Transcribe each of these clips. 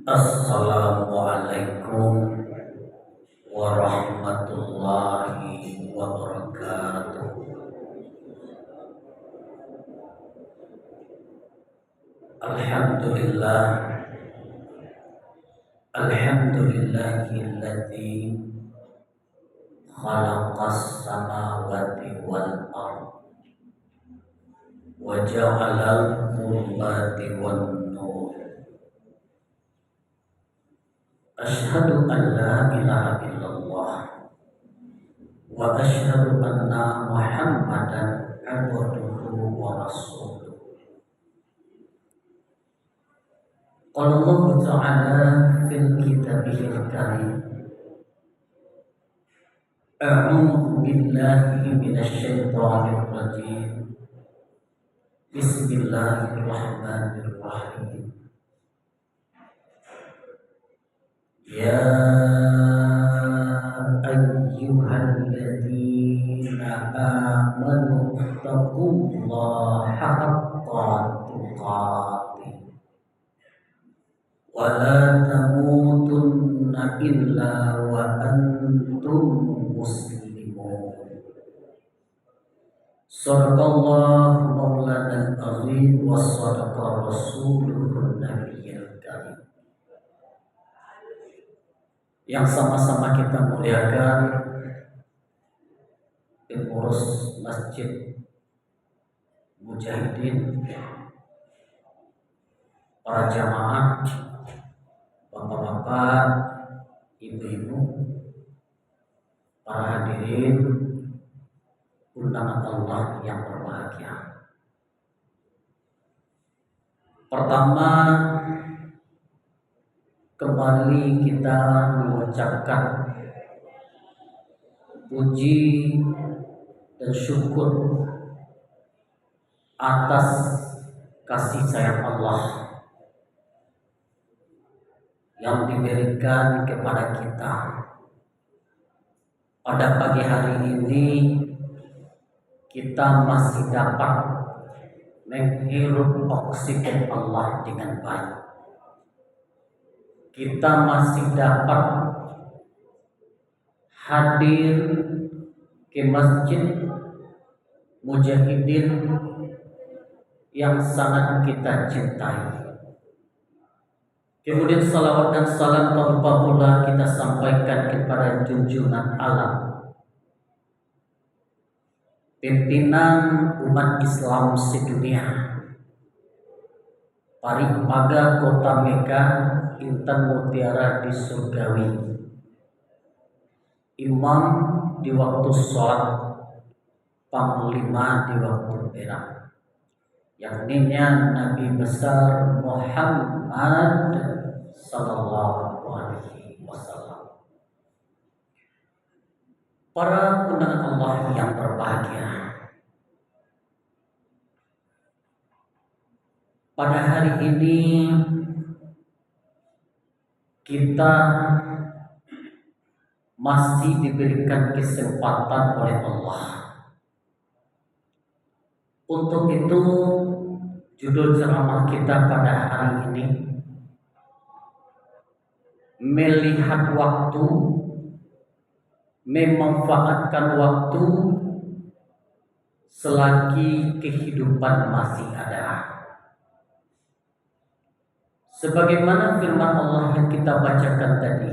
Assalamualaikum warahmatullahi wabarakatuh. Alhamdulillah, alhamdulillahilladzi khalaqas samawati wal ardh wa ja'alal dhulumati wan nur. Asyhadu an la ilaha illallah wa asyhadu anna Muhammadan abduhu wa rasuluh. Qala Allah Ta'ala fil kitabihil karim. A'udzu billahi minasy syaithanir rajim. Bismillahirrahmanirrahim. Ya ayyuhalladzina amanu taqullaha haqqa tuqatih wa la tamutunna illa wa antum muslimun. Shadaqallahu maulanal azim wa shadaqa rasuluhun nabiyyil karim. Yang sama-sama kita muliakan pengurus Masjid Mujahidin, para jamaah, bapak-bapak, ibu-ibu, para hadirin undangan Allah yang berbahagia. Pertama, kembali kita mengucapkan puji dan syukur atas kasih sayang Allah yang diberikan kepada kita. Pada pagi hari ini kita masih dapat menghirup oksigen Allah dengan baik. Kita masih dapat hadir ke Masjid Mujahidin yang sangat kita cintai. Kemudian salawat dan salam tak lupa pula kita sampaikan kepada junjungan alam, pimpinan umat Islam sedunia, Paripaga Kota Mekah, Intan Mutiara di Surgawi, imam di waktu sholat, panglima di waktu berak, yakninya Nabi besar Muhammad sallallahu alaihi wasallam. Para undangan Allah yang berbahagia, pada hari ini kita masih diberikan kesempatan oleh Allah. Untuk itu judul ceramah kita pada hari ini, melihat waktu, memanfaatkan waktu selagi kehidupan masih ada. Sebagaimana firman Allah yang kita bacakan tadi,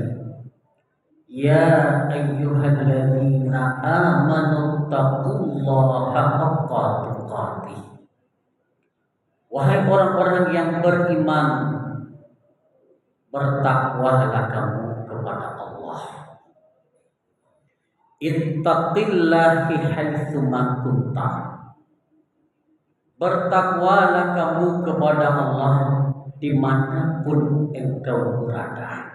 ya ayyuhalladzina amanu taqullaha haqqa tuqatih. Wahai orang-orang yang beriman, bertakwalah kamu kepada Allah. Ittaqillahi haitsu ma kunta. Bertakwalah kamu kepada Allah dimanapun engkau berada.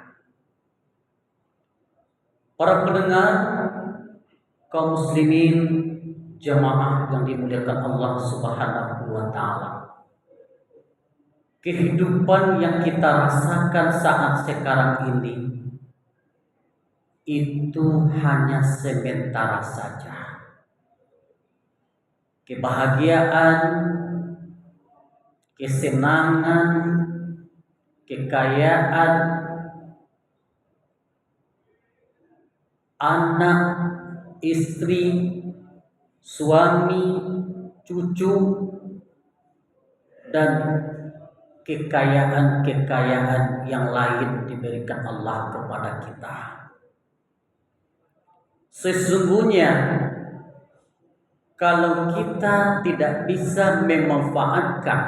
Para pendengar, kaum muslimin, jamaah yang dimuliakan Allah Subhanahu wa Ta'ala, kehidupan yang kita rasakan saat sekarang ini itu hanya sementara saja. Kebahagiaan, kesenangan, kekayaan anak, istri, suami, cucu, dan kekayaan-kekayaan yang lain diberikan Allah kepada kita. Sesungguhnya kalau kita tidak bisa memanfaatkan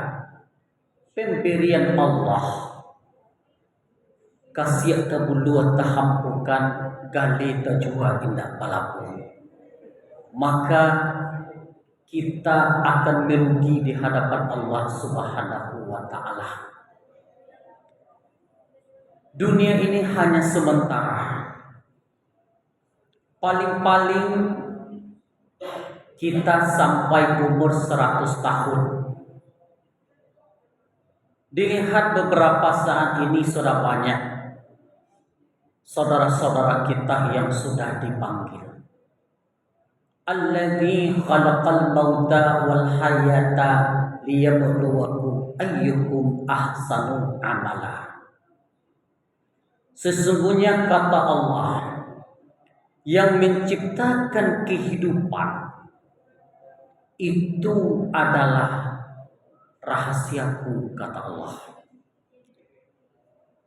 pemberian Allah, kasih tabulu tahampukan gali tajua indah palaku, maka kita akan merugi di hadapan Allah Subhanahu wa Ta'ala. Dunia ini hanya sementara. Paling-paling kita sampai umur 100 tahun. Dilihat beberapa saat ini sudah banyak saudara-saudara kita yang sudah dipanggil. Alladzi khalaqal mauta wal hayata liyabluwakum ayyukum ahsanu amala. Sesungguhnya kata Allah yang menciptakan kehidupan itu adalah rahasiaku, kata Allah.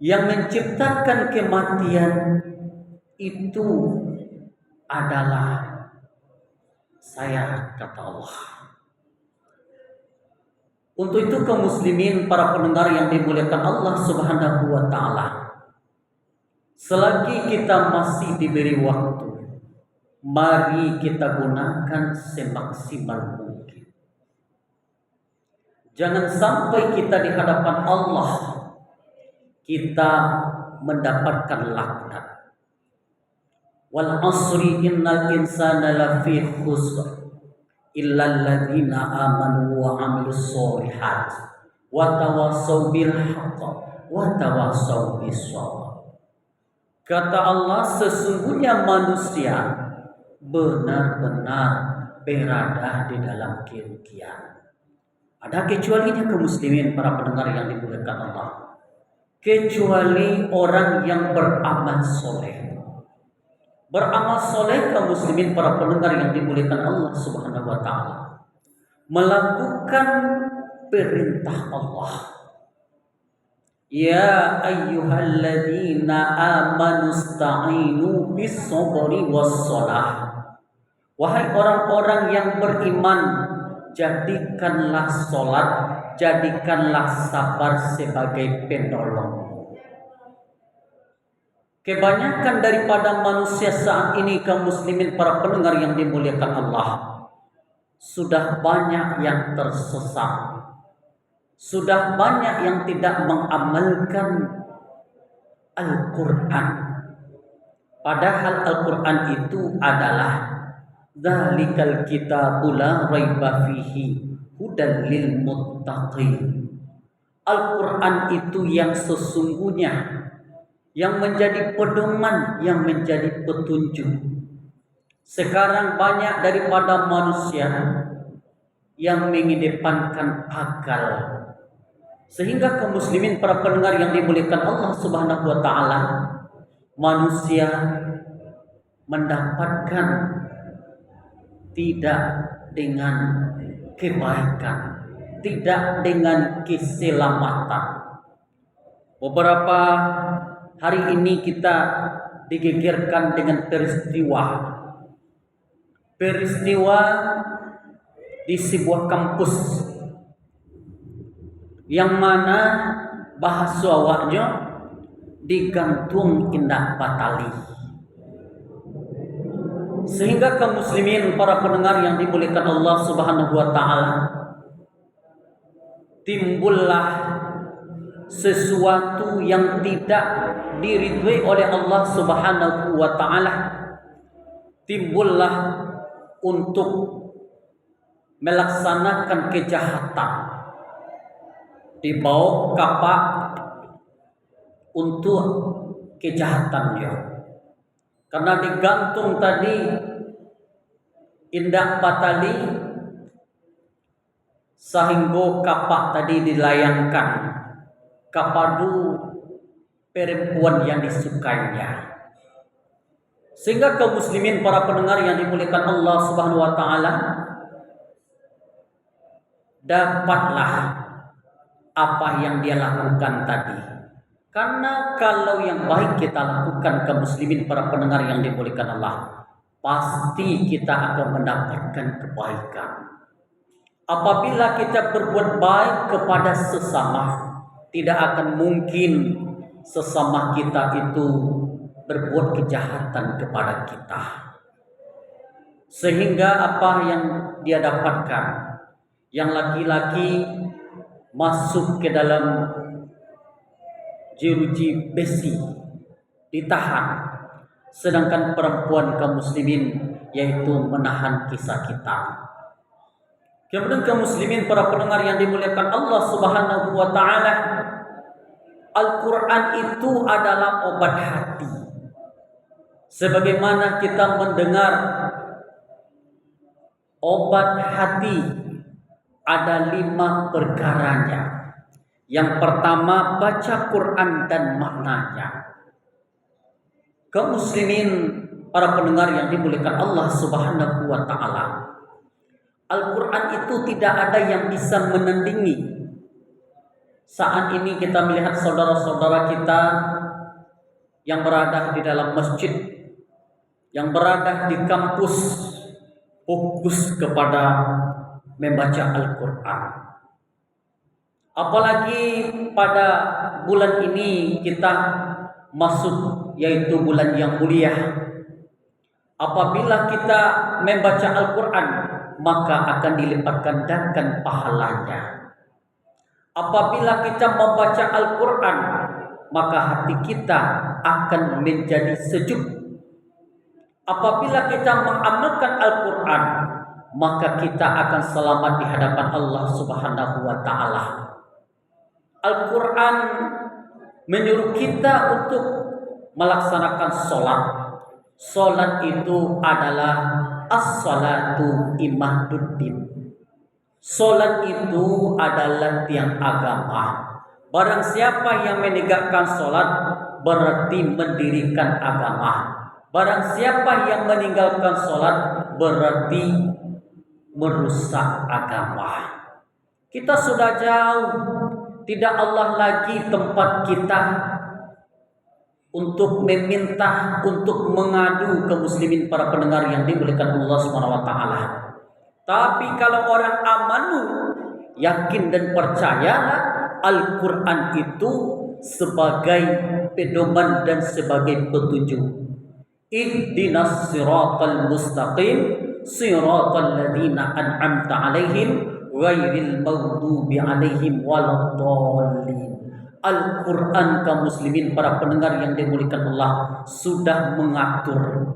Yang menciptakan kematian itu adalah saya, kata Allah. Untuk itu kaum muslimin, para pendengar yang dimuliakan Allah Subhanahu wa Ta'ala, selagi kita masih diberi waktu, mari kita gunakan semaksimal mungkin. Jangan sampai kita di hadapan Allah kita mendapatkan laknat. Wal asri innal insana lafi khusr illa alladziina amanu wa 'amilus sholihat wa tawassaw bil haqq wa tawassaw bis sabr. Kata Allah, sesungguhnya manusia benar-benar berada di dalam kerugian. Ada kecualinya kaum muslimin, para pendengar yang dimuliakan Allah, kecuali orang yang beramal soleh. Beramal soleh kaum muslimin, para pendengar yang dimuliakan Allah Subhanahu wa Ta'ala, melakukan perintah Allah. Ya ayyuhalladzina amanu sta'inu bis sabri was shalah. Wahai orang-orang yang beriman, jadikanlah salat, jadikanlah sabar sebagai penolong. Kebanyakan daripada manusia saat ini kaum muslimin, para pendengar yang dimuliakan Allah, sudah banyak yang tersesat. Sudah banyak yang tidak mengamalkan Al-Quran. Padahal Al-Quran itu adalah Dzalikal kitabu la raiba fihi hudan lil muttaqin. Al-Quran itu yang sesungguhnya, yang menjadi pedoman, yang menjadi petunjuk. Sekarang banyak daripada manusia yang mengedepankan akal, sehingga kaum muslimin, para pendengar yang dimuliakan Allah Subhanahu wa Ta'ala, manusia mendapatkan tidak dengan kebaikan, tidak dengan keselamatan. Beberapa hari ini kita digegerkan dengan peristiwa di sebuah kampus yang mana bahasa awaknya digantung indah batali, sehingga kaum muslimin, para pendengar yang dimuliakan Allah Subhanahu wa Ta'ala, timbullah sesuatu yang tidak diridhoi oleh Allah Subhanahu wa Ta'ala. Timbullah untuk melaksanakan kejahatan, dibawa kapak untuk kejahatannya. Karena digantung tadi indah batali, sehingga kapak tadi dilayangkan kepada perempuan yang disukainya. Sehingga kaum muslimin para pendengar yang dimuliakan Allah Subhanahu wa taala, dapatlah apa yang dia lakukan tadi. Karena kalau yang baik kita lakukan kaum muslimin para pendengar yang dimuliakan Allah, pasti kita akan mendapatkan kebaikan. Apabila kita berbuat baik kepada sesama, tidak akan mungkin sesama kita itu berbuat kejahatan kepada kita. Sehingga apa yang dia dapatkan, yang laki-laki masuk ke dalam jeruji besi, ditahan, sedangkan perempuan kaum muslimin yaitu menahan kisah kita. Kemudian kaum muslimin para pendengar yang dimuliakan Allah Subhanahu wa taala, Al-Qur'an itu adalah obat hati. Sebagaimana kita mendengar obat hati ada 5 perkaranya. Yang pertama, baca Quran dan maknanya. Kaum muslimin para pendengar yang dimuliakan Allah Subhanahu wa taala, Al-Quran itu tidak ada yang bisa menandingi. Saat ini kita melihat saudara-saudara kita yang berada di dalam masjid, yang berada di kampus, fokus kepada membaca Al-Quran. Apalagi pada bulan ini kita masuk, yaitu bulan yang mulia. Apabila kita membaca Al-Quran, maka akan dilipat gandakan pahalanya. Apabila kita membaca Al-Quran, maka hati kita akan menjadi sejuk. Apabila kita mengamalkan Al-Quran, maka kita akan selamat di hadapan Allah Subhanahu wa taala. Al-Quran menyuruh kita untuk melaksanakan sholat. Sholat itu adalah as-salatu imaduddin. Sholat itu adalah tiang agama. Barang siapa yang menegakkan sholat berarti mendirikan agama. Barang siapa yang meninggalkan sholat berarti merusak agama. Kita sudah jauh, tidak Allah lagi tempat kita untuk meminta, untuk mengadu ke muslimin para pendengar yang dimuliakan Allah Subhanahu wa taala. Tapi kalau orang amanu, yakin dan percaya, Al-Quran itu sebagai pedoman dan sebagai petunjuk. Ihdinas siratal mustaqim, siratal ladzina an'amta 'alaihim ghairil maghdubi 'alaihim waladdallin. Al-Quran kaum muslimin para pendengar yang dimuliakan Allah sudah mengatur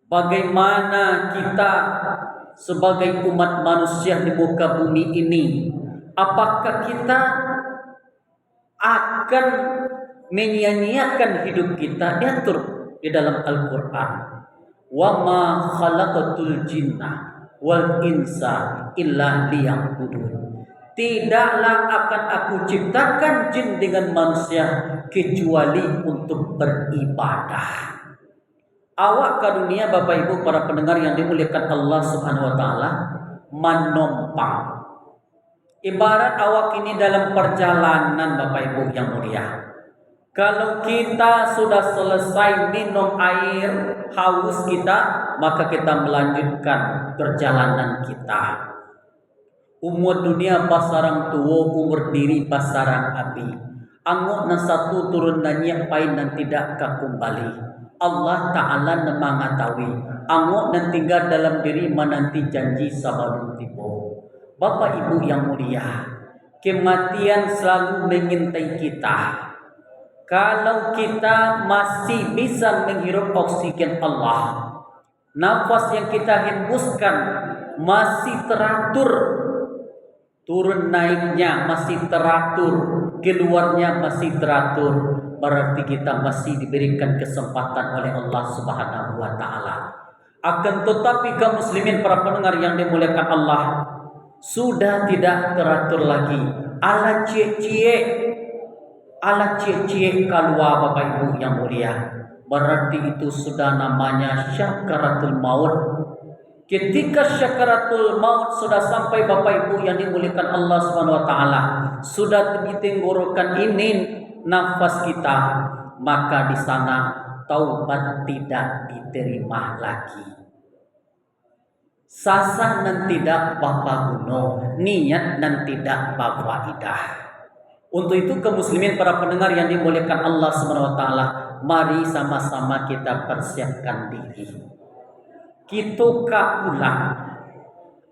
bagaimana kita sebagai umat manusia di muka bumi ini, apakah kita akan menyia-nyiakan hidup kita. Diatur di dalam Al-Quran, wa ma khalaqatul jinna wal insa illa liya'budun. Tidaklah akan aku ciptakan jin dengan manusia kecuali untuk beribadah. Awak ke dunia Bapak Ibu para pendengar yang dimuliakan Allah Subhanahu wa taala menompang. Ibarat awak ini dalam perjalanan Bapak Ibu yang mulia. Kalau kita sudah selesai minum air haus kita, maka kita melanjutkan perjalanan kita. Umur dunia pasarang tua, umur diri pasarang api. Anguk nan satu turun nanya pain dan tidak kembali. Allah Ta'ala mengetahui. Anguk nan tinggal dalam diri menanti janji sabarun tibo. Bapak Ibu yang mulia, kematian selalu mengintai kita. Kalau kita masih bisa menghirup oksigen Allah, nafas yang kita hembuskan masih teratur, turun naiknya masih teratur, keluarnya masih teratur, berarti kita masih diberikan kesempatan oleh Allah Subhanahu wa taala. Akan tetapi kaum muslimin para pendengar yang dimuliakan Allah, sudah tidak teratur lagi. Ala cie-cie ala cie-cie keluar Bapak Ibu yang mulia, berarti itu sudah namanya syakaratul maut. Ketika syakaratul maut sudah sampai Bapak Ibu yang dimuliakan Allah Subhanahu wa taala, sudah ditenggorokan ini nafas kita, maka di sana taubat tidak diterima lagi. Sasa dan tidak bapaguno, niat dan tidak bafaidah. Untuk itu kaum muslimin para pendengar yang dimuliakan Allah Subhanahu wa taala, mari sama-sama kita persiapkan diri. Kita pulang.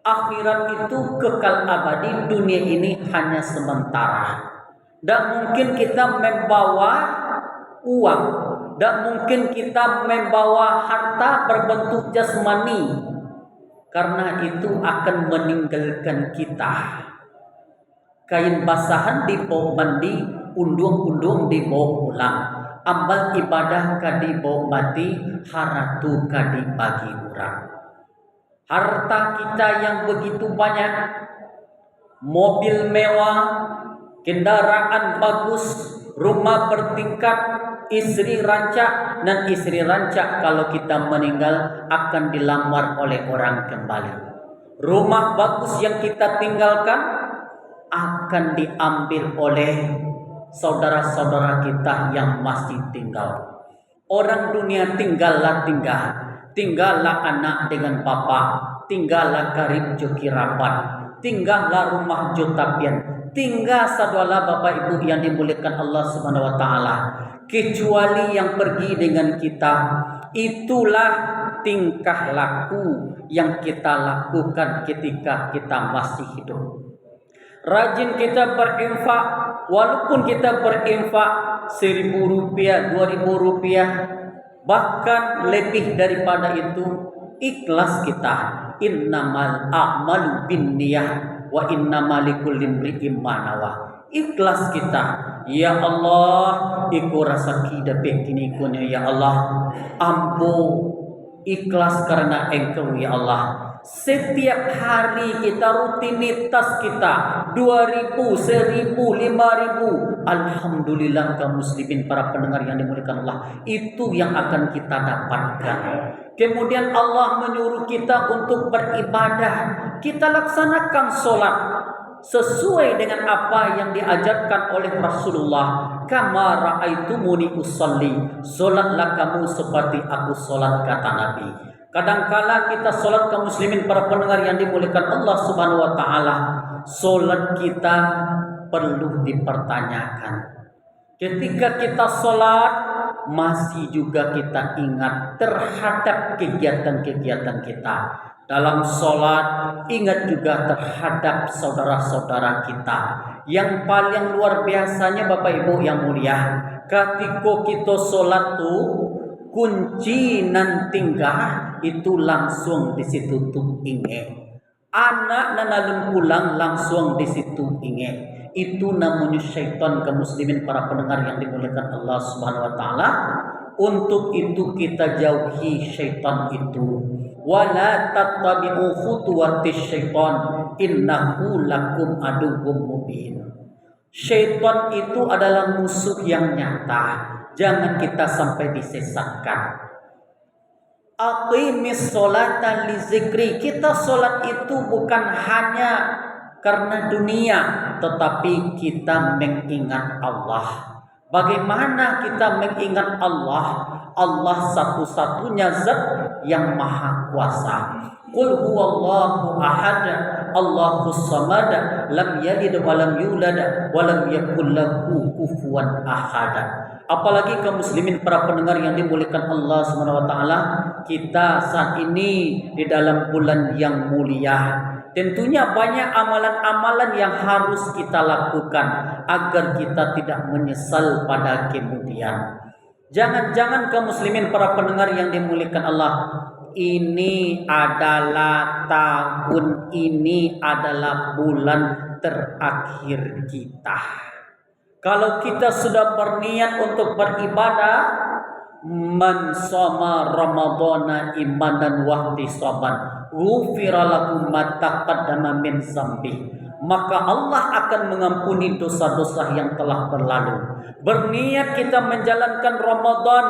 Akhirat itu kekal abadi, dunia ini hanya sementara. Dan mungkin kita membawa uang, dan mungkin kita membawa harta berbentuk jasmani, karena itu akan meninggalkan kita. Kain basahan dibawa mandi, undung-undung dibawa pulang. Amal ibadah kadi bawa mati, haratu kadi bagi orang. Harta kita yang begitu banyak, mobil mewah, kendaraan bagus, rumah bertingkat, istri rancak, dan istri rancak kalau kita meninggal akan dilamar oleh orang kembali. Rumah bagus yang kita tinggalkan akan diambil oleh saudara-saudara kita yang masih tinggal. Orang dunia tinggallah anak dengan bapak, tinggallah karib joki rapat, tinggallah rumah jotapian, tinggal saudara Bapak Ibu yang dimuliakan Allah Subhanahu wa taala. Kecuali yang pergi dengan kita, itulah tingkah laku yang kita lakukan ketika kita masih hidup. Rajin kita berinfak, walaupun kita berinfak 1.000 rupiah, 2.000 rupiah, bahkan lebih daripada itu, ikhlas kita. Innamal a'malu binniyah wa innamal likulli imri'in ma nawa. Ikhlas kita. Ya Allah, iku rasaki dapat kini kunya ya Allah. Ampu ikhlas karena Engkau ya Allah. Setiap hari kita, rutinitas kita 2.000, 1.000, 5.000. Alhamdulillah kaum muslimin para pendengar yang dimuliakan Allah, itu yang akan kita dapatkan. Kemudian Allah menyuruh kita untuk beribadah. Kita laksanakan sholat sesuai dengan apa yang diajarkan oleh Rasulullah. Kama ra'aitumuni usalli, sholatlah kamu seperti aku sholat, kata Nabi. Kadangkala kita sholat kaum muslimin para pendengar yang dimuliakan Allah Subhanahu wa taala, sholat kita perlu dipertanyakan. Ketika kita sholat, masih juga kita ingat terhadap kegiatan-kegiatan kita. Dalam sholat, ingat juga terhadap saudara-saudara kita. Yang paling luar biasanya Bapak Ibu yang mulia, ketika kita sholat tuh, kunci nan tinggal itu langsung disitutup inge. Anak nanalun pulang langsung disitu inge. Itu namanya syaitan kaum muslimin para pendengar yang dimuliakan Allah Subhanahu wa taala. Untuk itu kita jauhi syaitan itu. Wala tattabi'u khutuwatis syaitan innahu lakum aduwwum mubin. Syaitan itu adalah musuh yang nyata. Jangan kita sampai disesatkan. Aqimis sholata li zikri. Kita sholat itu bukan hanya karena dunia, tetapi kita mengingat Allah. Bagaimana kita mengingat Allah? Allah satu-satunya zat yang maha kuasa. Qul huwallahu ahad, Allahus samad, lam yalid wa lam yulad wa lam yakul lahu kufuwan ahad. Apalagi kaum muslimin para pendengar yang dimuliakan Allah Subhanahu wa taala, kita saat ini di dalam bulan yang mulia. Tentunya banyak amalan-amalan yang harus kita lakukan agar kita tidak menyesal pada kemudian. Jangan-jangan kaum muslimin para pendengar yang dimuliakan Allah, ini adalah tahun ini adalah bulan terakhir kita. Kalau kita sudah berniat untuk beribadah, man shoma ramadhana imanan wa ihtisaban ghufira lahu ma taqaddama min dzambi. maka Allah akan mengampuni dosa-dosa yang telah berlalu. Berniat kita menjalankan Ramadan,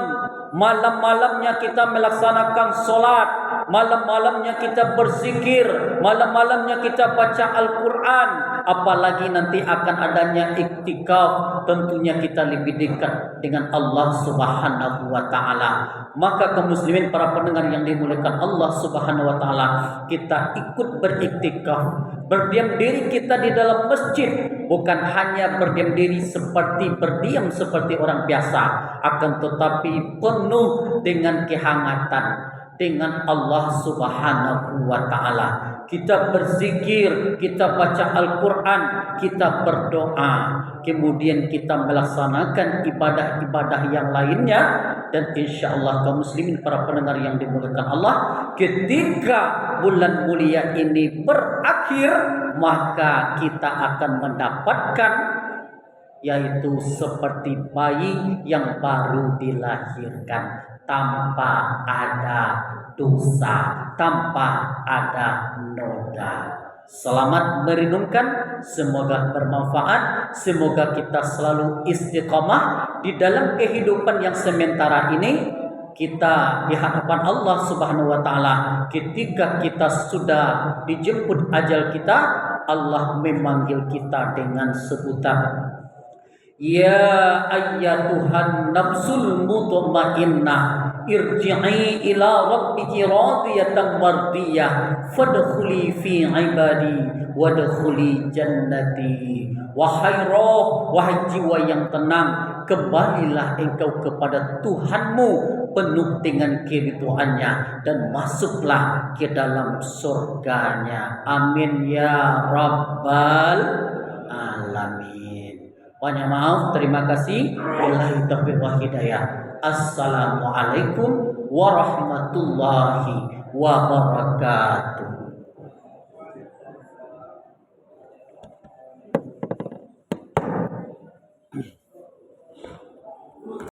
malam-malamnya kita melaksanakan solat, malam-malamnya kita berzikir, malam-malamnya kita baca Al-Quran, apalagi nanti akan adanya iktikaf, tentunya kita lebih dekat dengan Allah Subhanahu wa taala. Maka kaum muslimin para pendengar yang dimuliakan Allah Subhanahu wa taala, kita ikut beriktikaf, berdiam diri kita di dalam masjid, bukan hanya berdiam diri berdiam seperti orang biasa, akan tetapi penuh dengan kehangatan dengan Allah Subhanahu wa taala. Kita berzikir, kita baca Al-Quran, kita berdoa, kemudian kita melaksanakan ibadah-ibadah yang lainnya, dan insya Allah kaum muslimin para pendengar yang dimuliakan Allah, ketika bulan mulia ini berakhir, maka kita akan mendapatkan yaitu seperti bayi yang baru dilahirkan, tanpa ada dosa, tanpa ada noda. Selamat merenungkan, semoga bermanfaat, semoga kita selalu istiqamah di dalam kehidupan yang sementara ini. Kita di hadapan Allah Subhanahu wa taala, ketika kita sudah dijemput ajal kita, Allah memanggil kita dengan sebutan, ya ayyatuhan nafsul mutmainnah, irji'i ila rabbiki radiyatan mardiyah, fadkhuli fi ibadi wadkhuli jannati. Wahai roh, wahai jiwa yang tenang, kembalilah engkau kepada Tuhanmu penuh dengan keridhoannya, dan masuklah ke dalam surganya. Amin ya rabbal alamin. Banyak maaf, terima kasih. Wallahi taufiq wal hidayah. Assalamualaikum warahmatullahi wabarakatuh.